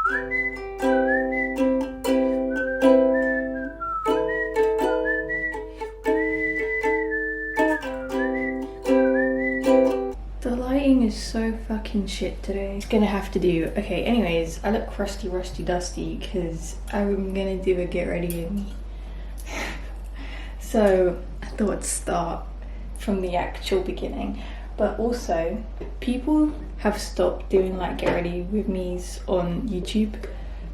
The lighting is so fucking shit today. It's gonna have to do. Okay, anyways, I look crusty, rusty, dusty because I'm gonna do a get ready with me. So I thought I'd start from the actual beginning, but also people have stopped doing like get ready with me's on YouTube,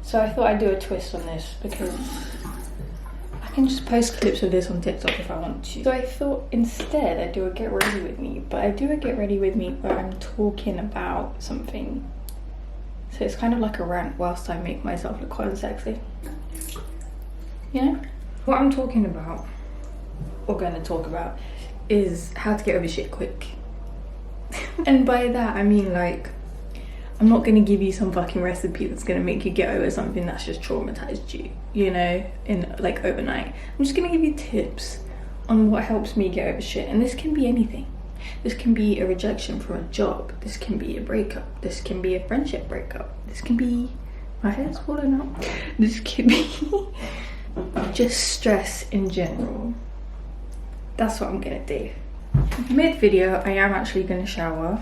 so I thought I'd do a twist on this because I can just post clips of this on TikTok if I want to. So I thought instead I'd do a get ready with me, but I do a get ready with me where I'm talking about something, so it's kind of like a rant whilst I make myself look quite sexy, you know? What I'm talking about, or going to talk about, is how to get over shit quick. And by that I mean, like, I'm not going to give you some fucking recipe that's going to make you get over something that's just traumatized you, you know, in like overnight. I'm just going to give you tips on what helps me get over shit, and this can be anything. This can be a rejection from a job, this can be a breakup, this can be a friendship breakup, this can be, my hair's falling out, this can be just stress in general. That's what I'm gonna do. Mid video I am actually gonna shower,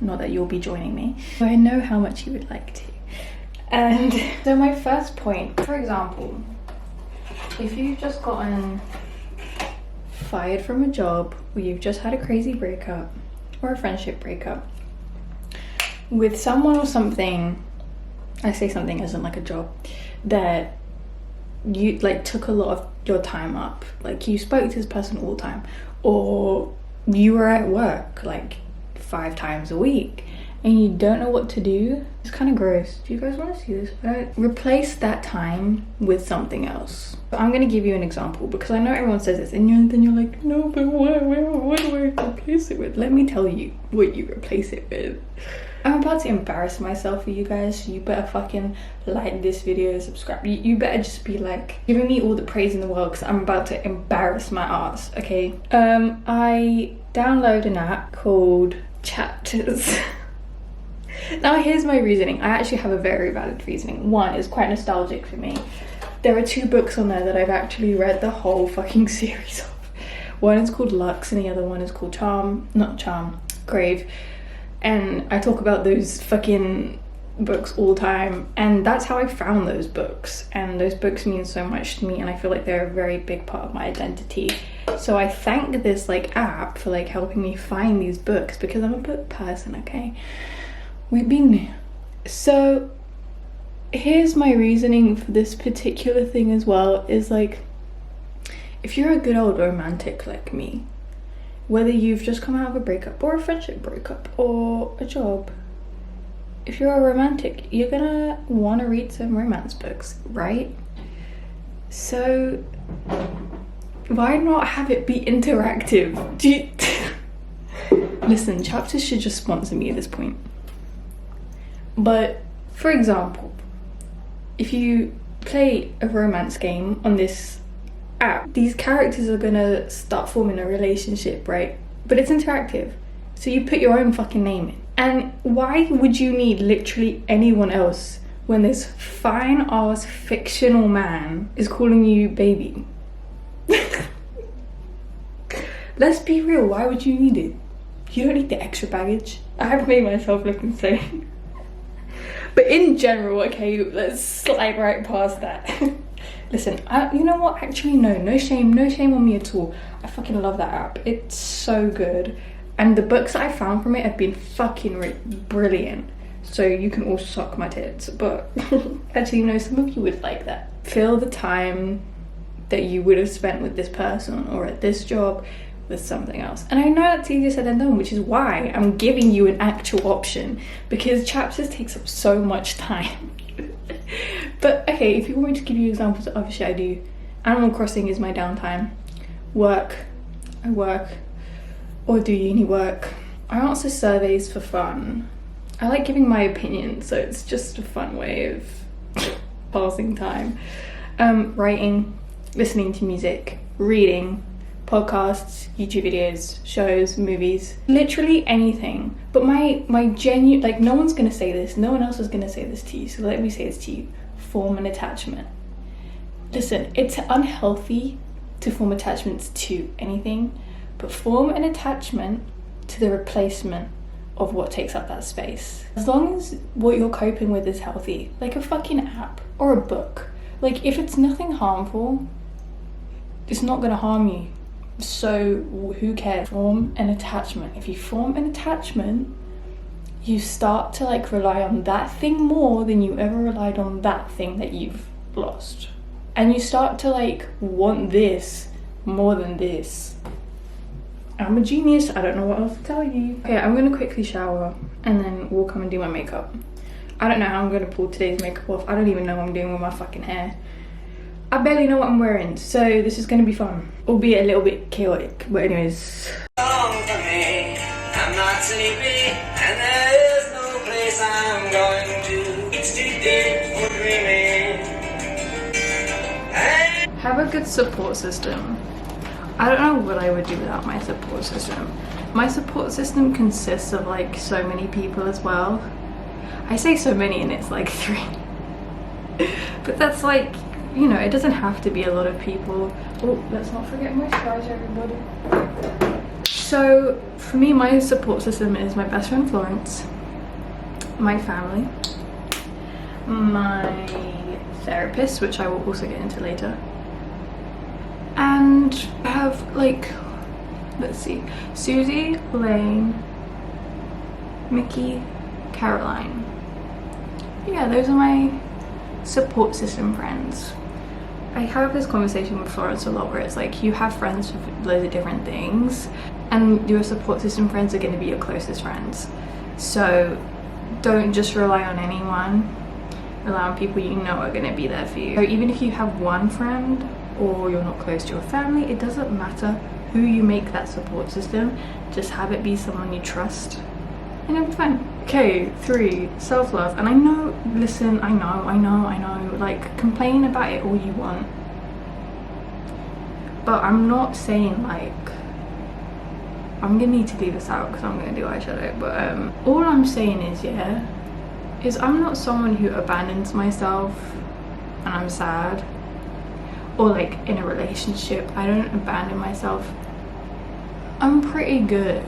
not that you'll be joining me, but I know how much you would like to. And so my first point, for example, if you've just gotten fired from a job, or you've just had a crazy breakup or a friendship breakup with someone or something, I say something isn't like a job, that you like took a lot of your time up, like you spoke to this person all the time, or you were at work like 5 times a week and you don't know what to do. It's kind of gross. Do you guys want to see this? Replace that time with something else. I'm gonna give you an example because I know everyone says this, and then you're like, no, but what do I replace it with? Let me tell you what you replace it with. I'm about to embarrass myself for you guys, so you better fucking like this video, subscribe. You better just be like giving me all the praise in the world because I'm about to embarrass my ass, okay? I download an app called Chapters. Now here's my reasoning. I actually have a very valid reasoning. One, is quite nostalgic for me. There are 2 books on there that I've actually read the whole fucking series of. One is called Lux and the other one is called Grave. And I talk about those fucking books all the time, and that's how I found those books, and those books mean so much to me, and I feel like they're a very big part of my identity. So I thank this like app for like helping me find these books because I'm a book person, okay? We've been there. So here's my reasoning for this particular thing as well, is like, if you're a good old romantic like me, whether you've just come out of a breakup or a friendship breakup or a job, if you're a romantic, you're gonna want to read some romance books, right? So why not have it be interactive? Listen, Chapters should just sponsor me at this point. But for example, if you play a romance game on this app, these characters are gonna start forming a relationship, right? But it's interactive, so you put your own fucking name in. And why would you need literally anyone else when this fine ass fictional man is calling you baby? Let's be real, why would you need it? You don't need the extra baggage. I have made myself look insane. But in general, okay, let's slide right past that. Listen, you know what? Actually, no shame on me at all. I fucking love that app. It's so good. And the books that I found from it have been fucking brilliant. So you can all suck my tits. But actually, no, some of you would like that. Fill the time that you would have spent with this person or at this job with something else. And I know that's easier said than done, which is why I'm giving you an actual option, because Chapters takes up so much time. But okay, if you want me to give you examples of other shit I do, Animal Crossing is my downtime. I work or do uni work. I answer surveys for fun. I like giving my opinion, so it's just a fun way of passing time. Writing, listening to music, reading, podcasts, YouTube videos, shows, movies, literally anything. But my genuine, like, no one's gonna say this, no one else is gonna say this to you, so let me say this to you. Form an attachment. Listen, it's unhealthy to form attachments to anything, but form an attachment to the replacement of what takes up that space. As long as what you're coping with is healthy, like a fucking app or a book. Like, if it's nothing harmful, it's not gonna harm you. So who cares? Form an attachment. If you form an attachment, you start to like rely on that thing more than you ever relied on that thing that you've lost. And you start to like want this more than this. I'm a genius, I don't know what else to tell you. Okay, I'm gonna quickly shower and then we'll come and do my makeup. I don't know how I'm gonna pull today's makeup off. I don't even know what I'm doing with my fucking hair. I barely know what I'm wearing, so this is gonna be fun. Albeit a little bit chaotic, but anyways. I'm not sleepy and there is no place I'm going to. It's too deep for dreaming. Have a good support system. I don't know what I would do without my support system. My support system consists of like so many people as well. I say so many and it's like 3. But that's like, you know, it doesn't have to be a lot of people. Oh, let's not forget moisturizer, everybody. So for me, my support system is my best friend Florence, my family, my therapist, which I will also get into later, and I have like, let's see, Susie, Lane, Mickey, Caroline. Yeah, those are my support system friends. I have this conversation with Florence a lot where it's like, you have friends with loads of different things and your support system friends are going to be your closest friends. So don't just rely on anyone. Rely on people you know are going to be there for you. So even if you have one friend or you're not close to your family, it doesn't matter who you make that support system. Just have it be someone you trust and it'll be fine. Okay, 3, self-love. And I know, listen, I know, like, complain about it all you want. But I'm not saying, like, I'm gonna need to leave this out because I'm gonna do eyeshadow. But all I'm saying is, yeah, is I'm not someone who abandons myself and I'm sad. Or like in a relationship, I don't abandon myself. I'm pretty good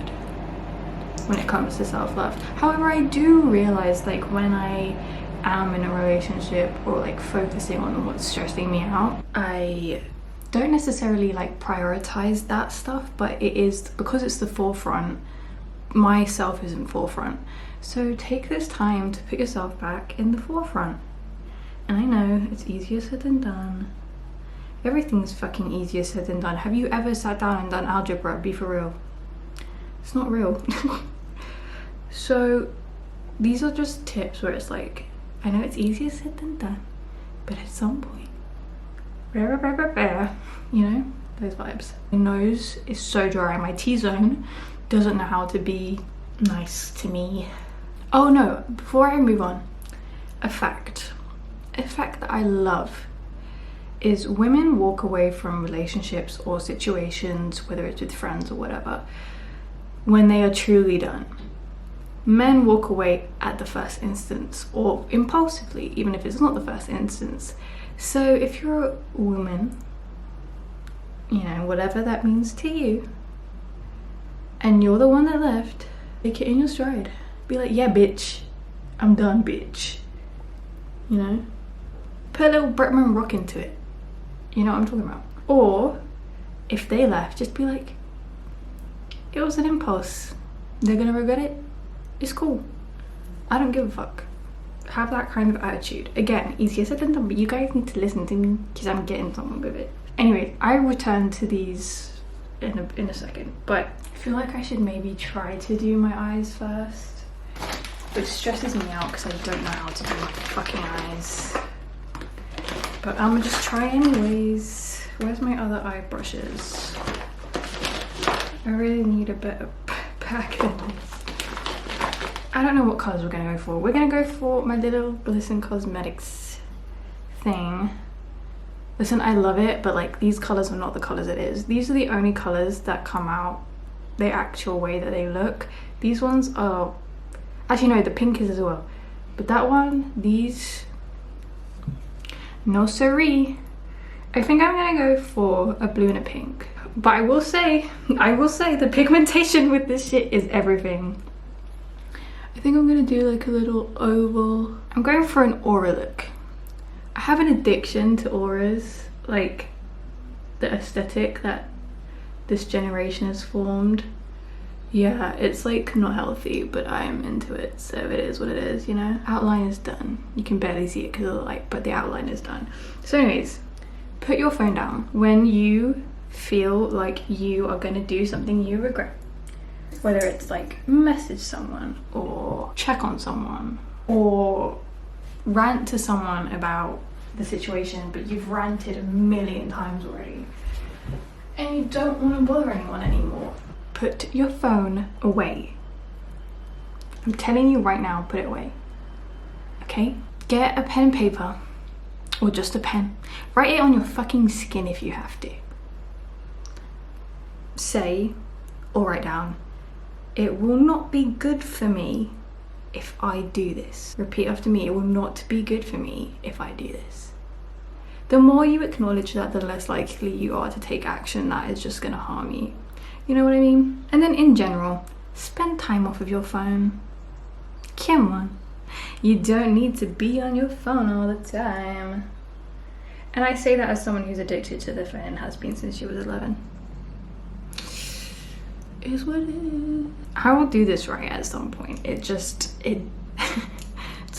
when it comes to self-love. However, I do realize like when I am in a relationship or like focusing on what's stressing me out, I don't necessarily like prioritize that stuff, but it is because it's the forefront. Myself is in forefront. So take this time to put yourself back in the forefront. And I know it's easier said than done. Everything's fucking easier said than done. Have you ever sat down and done algebra? Be for real. It's not real. So these are just tips where it's like, I know it's easier said than done, but at some point, you know, those vibes. My nose is so dry. My T-zone doesn't know how to be nice to me. Oh no, before I move on, a fact that I love is women walk away from relationships or situations, whether it's with friends or whatever, when they are truly done. Men walk away at the first instance or impulsively, even if it's not the first instance. So if you're a woman, you know, whatever that means to you, and you're the one that left, take it in your stride. Be like, yeah, bitch, I'm done, bitch. You know? Put a little Bretman rock into it. You know what I'm talking about? Or, if they left, just be like, it was an impulse. They're gonna regret it. It's cool. I don't give a fuck. Have that kind of attitude. Again, easier said than done, but you guys need to listen to me because I'm getting somewhere with it. Anyway, I return to these in a second, but I feel like I should maybe try to do my eyes first, which stresses me out because I don't know how to do my fucking eyes. But I'm gonna just try anyways. Where's my other eye brushes? I really need a better pack than this. I don't know what colours we're gonna go for. We're gonna go for my little Glisten Cosmetics thing. Listen, I love it, but like these colors are not the colors it is. These are the only colors that come out the actual way that they look. These ones are, actually no, the pink is as well. But that one, these, no siree. I think I'm gonna go for a blue and a pink. But I will say the pigmentation with this shit is everything. I think I'm gonna do like a little oval. I'm going for an aura look. I have an addiction to auras, like the aesthetic that this generation has formed. Yeah, it's like not healthy, but I'm into it, so it is what it is, you know? Outline is done. You can barely see it because of the light, but the outline is done. So anyways, put your phone down when you feel like you are gonna do something you regret. Whether it's like message someone or check on someone or rant to someone about the situation, but you've ranted a million times already and you don't want to bother anyone anymore. Put your phone away. I'm telling you right now, put it away. Okay? Get a pen and paper, or just a pen. Write it on your fucking skin if you have to. Say, or write down, it will not be good for me if I do this. Repeat after me, it will not be good for me if I do this. The more you acknowledge that, the less likely you are to take action that is just gonna harm you. You know what I mean? And then in general, spend time off of your phone. Come on. You don't need to be on your phone all the time. And I say that as someone who's addicted to their phone and has been since she was 11. Is what it is. I will do this right at some point. It's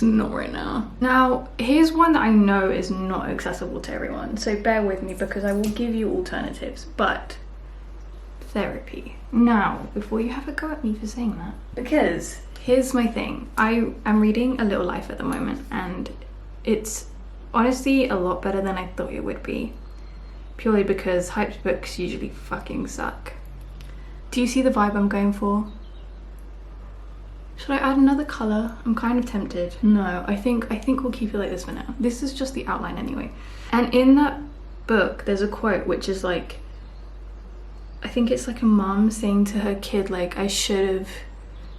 not right now. Now, here's one that I know is not accessible to everyone, so bear with me because I will give you alternatives, but therapy. Now, before you have a go at me for saying that, because here's my thing. I am reading A Little Life at the moment, and it's honestly a lot better than I thought it would be, purely because hyped books usually fucking suck. Do you see the vibe I'm going for? Should I add another colour? I'm kind of tempted. No, I think we'll keep it like this for now. This is just the outline anyway. And in that book, there's a quote which is like, I think it's like a mum saying to her kid, like, I should have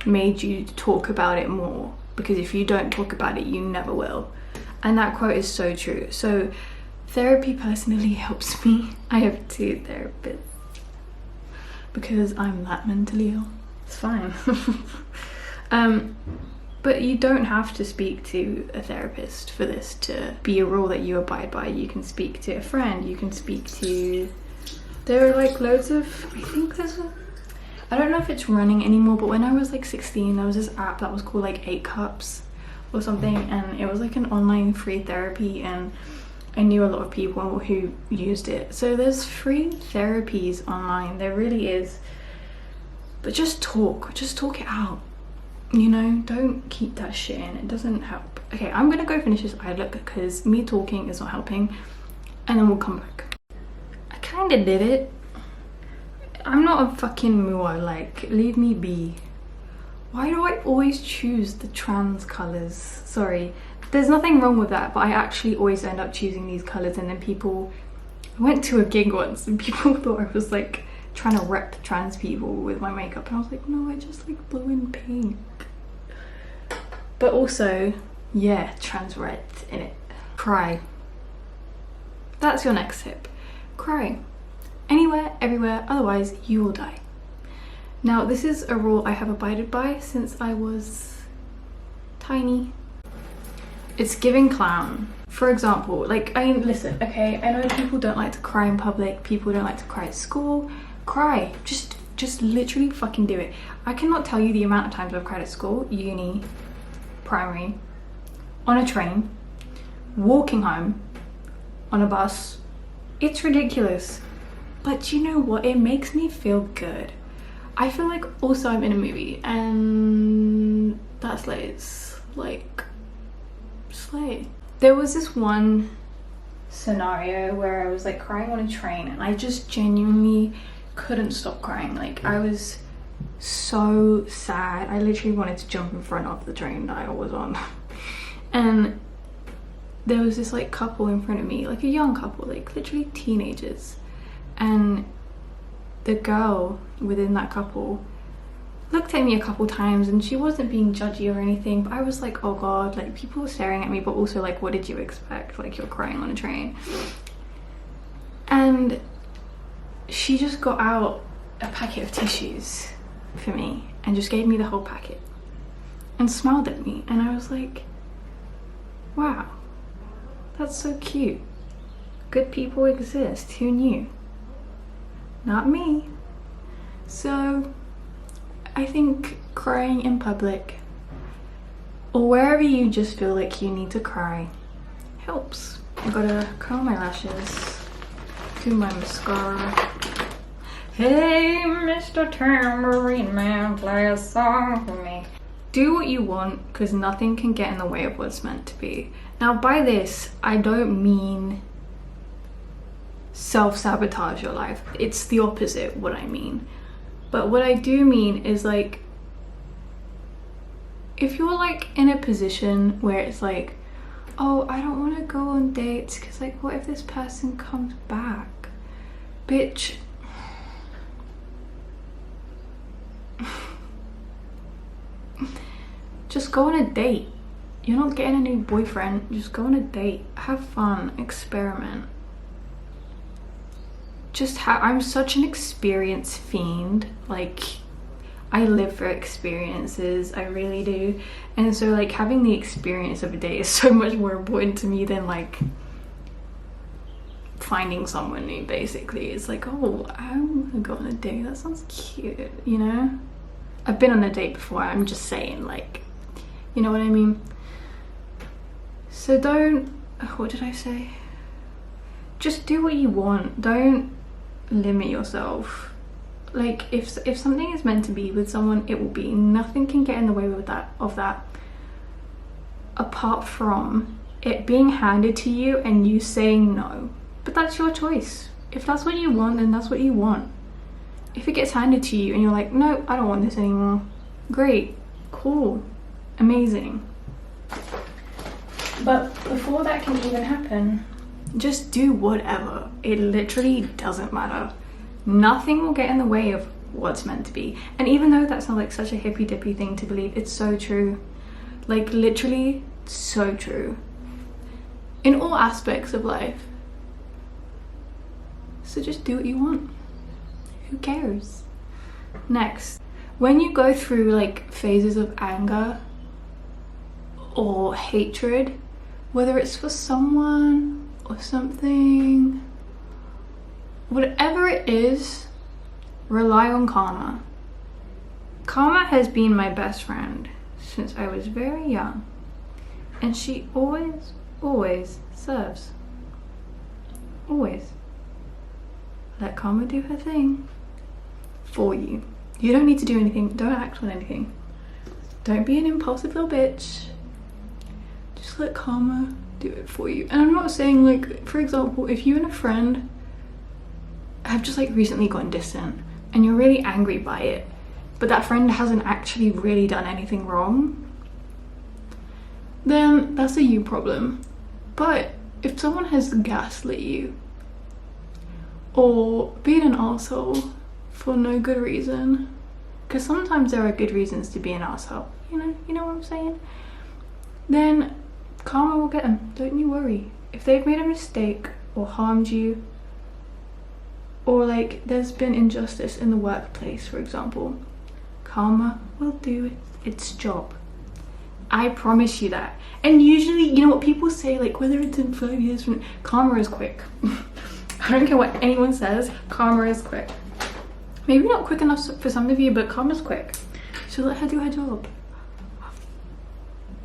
made you talk about it more, because if you don't talk about it, you never will. And that quote is so true. So therapy personally helps me. I have 2 therapists because I'm that mentally ill. It's fine. But you don't have to speak to a therapist for this to be a rule that you abide by. You can speak to a friend, you can speak to, there are like loads of, I think there's a, I don't know if it's running anymore, but when I was like 16, there was this app that was called like 8 Cups or something, and it was like an online free therapy, and I knew a lot of people who used it. So there's free therapies online, there really is. But just talk it out. You know, don't keep that shit in, it doesn't help. Okay, I'm gonna go finish this eye look because me talking is not helping, and then we'll come back. I kinda did it. I'm not a fucking mua, like, leave me be. Why do I always choose the trans colours? Sorry, there's nothing wrong with that, but I actually always end up choosing these colours, and then people, I went to a gig once and people thought I was like trying to rep trans people with my makeup, and I was like, no, I just like blue and pink. But also, yeah, trans red in it. Cry. That's your next tip. Cry. Anywhere, everywhere, otherwise you will die. Now, this is a rule I have abided by since I was tiny. It's giving clown. For example, like, I mean, listen, okay, I know people don't like to cry in public, people don't like to cry at school. Cry. Just literally fucking do it. I cannot tell you the amount of times I've cried at school, uni, primary, on a train, walking home, on a bus. It's ridiculous. But you know what? It makes me feel good. I feel like also I'm in a movie, and that slays. Like, slay. There was this one scenario where I was like crying on a train, and I just genuinely couldn't stop crying. Like, I was so sad. I literally wanted to jump in front of the train that I was on. And there was this like couple in front of me, like a young couple, like literally teenagers, and the girl within that couple looked at me a couple times, and she wasn't being judgy or anything, but I was like, oh god, like people were staring at me, but also like, what did you expect? Like, you're crying on a train. And she just got out a packet of tissues for me and just gave me the whole packet and smiled at me, and I was like, wow, that's so cute. Good people exist. Who knew? Not me. So I think crying in public or wherever you just feel like you need to cry helps. I gotta curl my lashes, do my mascara. Hey, Mr. Tambourine Man, play a song for me. Do what you want, because nothing can get in the way of what's meant to be. Now, by this, I don't mean self-sabotage your life. It's the opposite what I mean. But what I do mean is, like, if you're like in a position where it's like, oh, I don't want to go on dates because, like, what if this person comes back? Bitch. Just go on a date. You're not getting a new boyfriend. Just go on a date. Have fun. Experiment. I'm such an experience fiend. Like, I live for experiences. I really do. And so, like, having the experience of a date is so much more important to me than, like, finding someone new, basically. It's like, oh, I'm gonna go on a date. That sounds cute, you know? I've been on a date before. I'm just saying, like, you know what I mean? So don't, what did I say? Just do what you want. Don't limit yourself. Like, if something is meant to be with someone, it will be. Nothing can get in the way of that apart from it being handed to you and you saying no. But that's your choice. If that's what you want, then that's what you want. If it gets handed to you and you're like, no, I don't want this anymore, great, cool, amazing. But before that can even happen, just do whatever. It literally doesn't matter. Nothing will get in the way of what's meant to be. And even though that sounds like such a hippy dippy thing to believe, it's so true. Like, literally so true. In all aspects of life. So just do what you want. Who cares? Next, when you go through like phases of anger or hatred, whether it's for someone or something, whatever it is, rely on karma. Karma has been my best friend since I was very young, and she always serves. Always. Let karma do her thing for you. You don't need to do anything. Don't act on anything. Don't be an impulsive little bitch. Just let karma do it for you. And I'm not saying, like, for example, if you and a friend have just like recently gotten distant and you're really angry by it, but that friend hasn't actually really done anything wrong, then that's a you problem. But if someone has gaslit you or been an arsehole for no good reason, because sometimes there are good reasons to be an arsehole, you know what I'm saying, then karma will get them. Don't you worry. If they've made a mistake or harmed you, or like there's been injustice in the workplace, for example, karma will do its job. I promise you that. And usually, you know what people say, like, whether it's in 5 years from, karma is quick. I don't care what anyone says, karma is quick. Maybe not quick enough for some of you, but karma's quick. So let her do her job.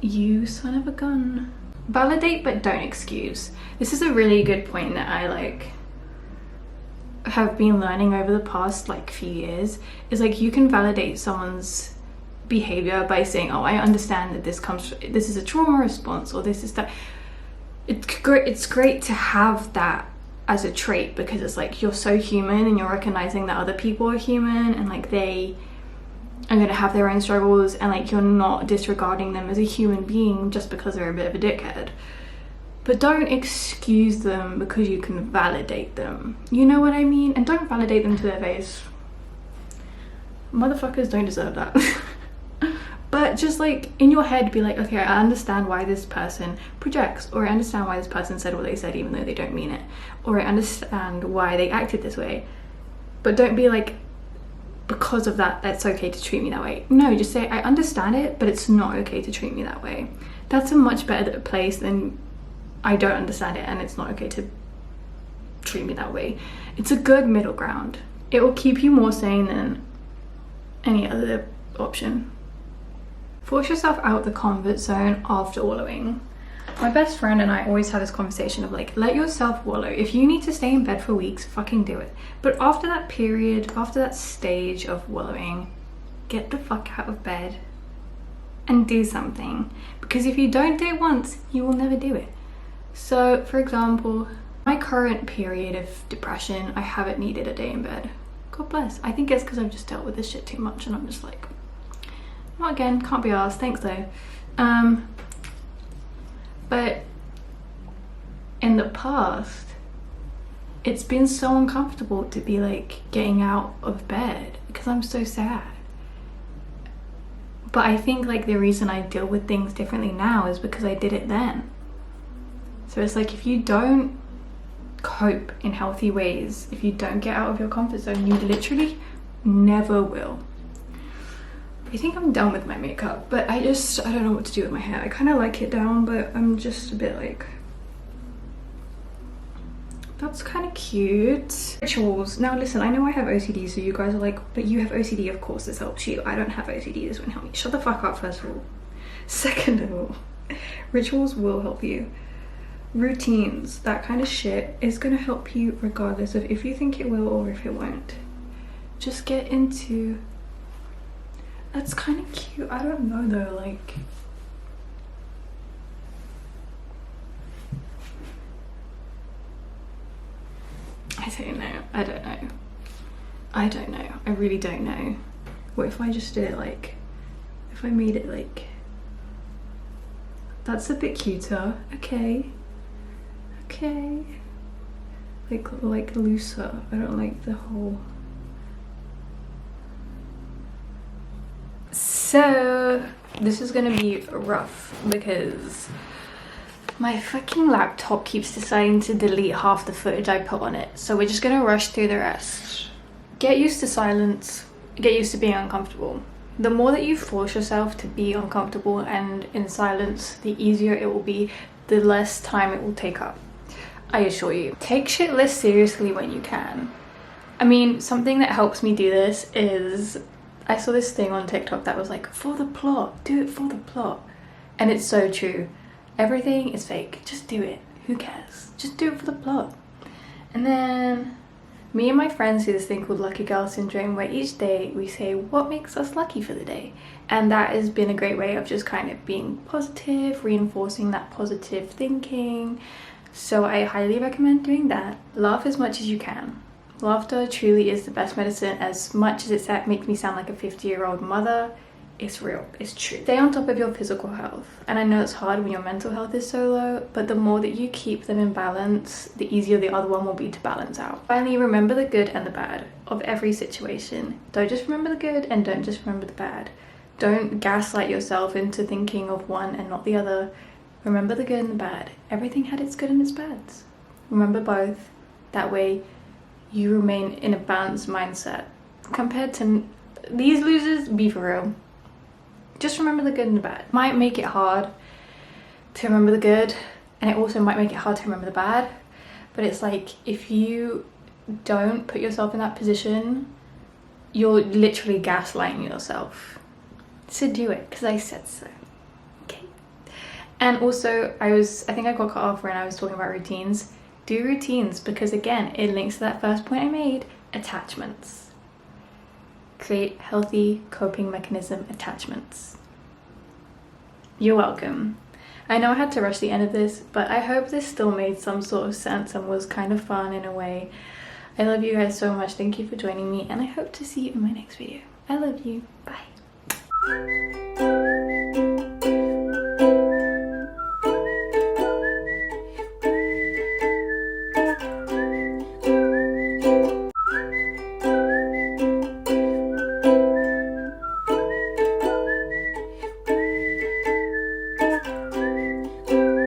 You son of a gun. Validate but don't excuse. This is a really good point that I like have been learning over the past like few years, is like you can validate someone's behavior by saying, oh, I understand that this is a trauma response, or this is that. It's great to have that as a trait, because it's like you're so human and you're recognizing that other people are human and like they are going to have their own struggles, and like you're not disregarding them as a human being just because they're a bit of a dickhead. but don't excuse them because you can validate them. You know what I mean? And don't validate them to their face. Motherfuckers don't deserve that. But just like in your head be like, okay, I understand why this person projects, or I understand why this person said what they said even though they don't mean it, or I understand why they acted this way. But don't be like, because of that, that's okay to treat me that way. No, just say, I understand it, but it's not okay to treat me that way. That's a much better place than I don't understand it and it's not okay to treat me that way. It's a good middle ground. It will keep you more sane than any other option. Force yourself out the comfort zone after wallowing. My best friend and I always have this conversation of like, let yourself wallow. If you need to stay in bed for weeks, fucking do it. But after that period, after that stage of wallowing, get the fuck out of bed and do something. Because if you don't do it once, you will never do it. So for example, my current period of depression, I haven't needed a day in bed. God bless. I think it's because I've just dealt with this shit too much and I'm just like, not again, can't be arsed, thanks though. But in the past, it's been so uncomfortable to be like getting out of bed because I'm so sad. But I think like the reason I deal with things differently now is because I did it then. So it's like, if you don't cope in healthy ways, if you don't get out of your comfort zone, you literally never will. I think I'm done with my makeup, but I don't know what to do with my hair. I kind of like it down, but I'm just a bit like, that's kind of cute. Rituals. Now listen, I know I have OCD, so you guys are like, but you have OCD, of course this helps you. I don't have OCD, this won't help me. Shut the fuck up, first of all. Second of all, rituals will help you. Routines, that kind of shit is gonna help you regardless of if you think it will or if it won't. Just get into. That's kind of cute. I don't know though, like, I don't know. I really don't know. What if I just did it like, if I made it like, that's a bit cuter. Okay, like looser. I don't like the whole. So this is gonna be rough because my fucking laptop keeps deciding to delete half the footage I put on it. So we're just gonna rush through the rest. Get used to silence, get used to being uncomfortable. The more that you force yourself to be uncomfortable and in silence, the easier it will be, the less time it will take up. I assure you. Take shit less seriously when you can. I mean, something that helps me do this is, I saw this thing on TikTok that was like, for the plot, do it for the plot. And it's so true. Everything is fake. Just do it. Who cares? Just do it for the plot. And then me and my friends do this thing called Lucky Girl Syndrome, where each day we say what makes us lucky for the day. And that has been a great way of just kind of being positive, reinforcing that positive thinking. So I highly recommend doing that. Laugh as much as you can. Laughter truly is the best medicine. As much as it makes me sound like a 50-year-old mother, it's real, it's true. Stay on top of your physical health. And I know it's hard when your mental health is so low, but the more that you keep them in balance, the easier the other one will be to balance out. Finally, remember the good and the bad of every situation. Don't just remember the good and don't just remember the bad. Don't gaslight yourself into thinking of one and not the other. Remember the good and the bad. Everything had its good and its bads. Remember both. That way you remain in a balanced mindset. Compared to these losers, be for real. Just remember the good and the bad. Might make it hard to remember the good, and it also might make it hard to remember the bad. But it's like, if you don't put yourself in that position, you're literally gaslighting yourself. So do it, because I said so. Okay. And also, I think I got cut off when I was talking about routines. Do routines, because again, it links to that first point I made, attachments. Create healthy coping mechanism attachments. You're welcome. I know I had to rush the end of this, but I hope this still made some sort of sense and was kind of fun in a way. I love you guys so much. Thank you for joining me, and I hope to see you in my next video. I love you. Bye.